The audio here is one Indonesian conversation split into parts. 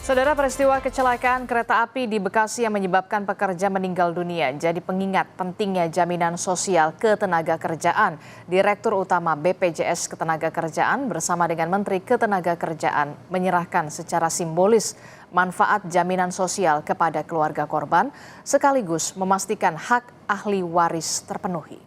Saudara, peristiwa kecelakaan kereta api di Bekasi yang menyebabkan pekerja meninggal dunia jadi pengingat pentingnya jaminan sosial ketenagakerjaan. Direktur Utama BPJS Ketenagakerjaan bersama dengan Menteri Ketenagakerjaan menyerahkan secara simbolis manfaat jaminan sosial kepada keluarga korban sekaligus memastikan hak ahli waris terpenuhi.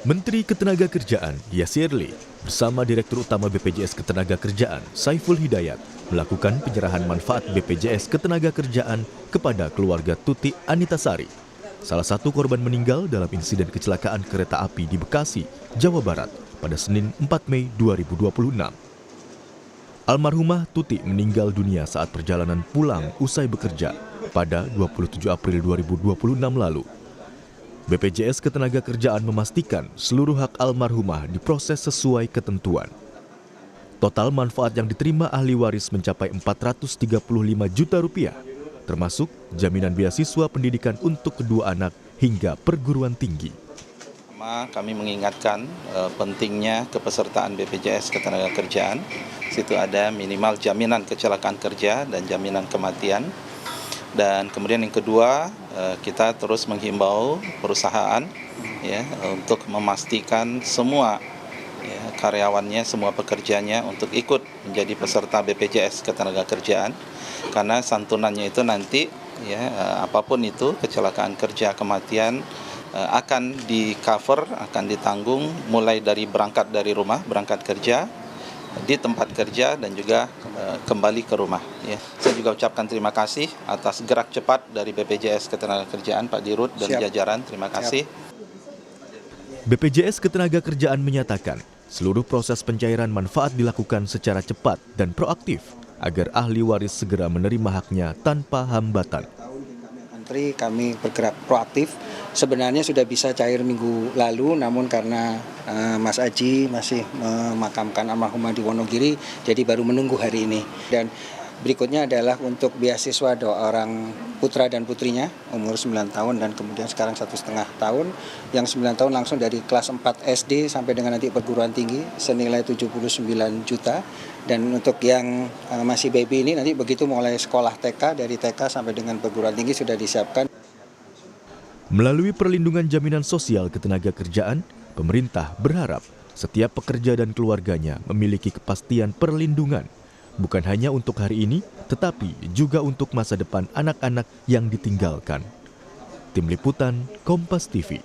Menteri Ketenagakerjaan Yasirli bersama Direktur Utama BPJS Ketenagakerjaan Saiful Hidayat melakukan penyerahan manfaat BPJS Ketenagakerjaan kepada keluarga Tuti Anitasari, salah satu korban meninggal dalam insiden kecelakaan kereta api di Bekasi, Jawa Barat pada Senin 4 Mei 2026. Almarhumah Tuti meninggal dunia saat perjalanan pulang usai bekerja pada 27 April 2026 lalu. BPJS Ketenagakerjaan memastikan seluruh hak almarhumah diproses sesuai ketentuan. Total manfaat yang diterima ahli waris mencapai 435 juta rupiah, termasuk jaminan beasiswa pendidikan untuk kedua anak hingga perguruan tinggi. Kami mengingatkan pentingnya kepesertaan BPJS Ketenagakerjaan. Situ ada minimal jaminan kecelakaan kerja dan jaminan kematian. Dan kemudian yang kedua, kita terus menghimbau perusahaan untuk memastikan semua karyawannya, semua pekerjanya untuk ikut menjadi peserta BPJS Ketenagakerjaan, karena santunannya itu nanti apapun itu kecelakaan kerja, kematian akan di-cover, akan ditanggung mulai dari berangkat dari rumah, berangkat kerja, di tempat kerja dan juga kembali ke rumah. Saya juga ucapkan terima kasih atas gerak cepat dari BPJS Ketenagakerjaan, Pak Dirut dan jajaran. Terima kasih. BPJS Ketenagakerjaan menyatakan seluruh proses pencairan manfaat dilakukan secara cepat dan proaktif agar ahli waris segera menerima haknya tanpa hambatan. Menteri, kami bergerak proaktif. Sebenarnya sudah bisa cair minggu lalu, namun karena Mas Aji masih memakamkan almarhumah di Wonogiri, jadi baru menunggu hari ini. Dan berikutnya adalah untuk beasiswa dua orang putra dan putrinya, umur 9 tahun dan kemudian sekarang 1,5 tahun. Yang 9 tahun langsung dari kelas 4 SD sampai dengan nanti perguruan tinggi, senilai 79 juta. Dan untuk yang masih baby ini nanti begitu mulai sekolah TK, dari TK sampai dengan perguruan tinggi sudah disiapkan. Melalui perlindungan jaminan sosial ketenagakerjaan, pemerintah berharap setiap pekerja dan keluarganya memiliki kepastian perlindungan, bukan hanya untuk hari ini, tetapi juga untuk masa depan anak-anak yang ditinggalkan. Tim Liputan, Kompas TV.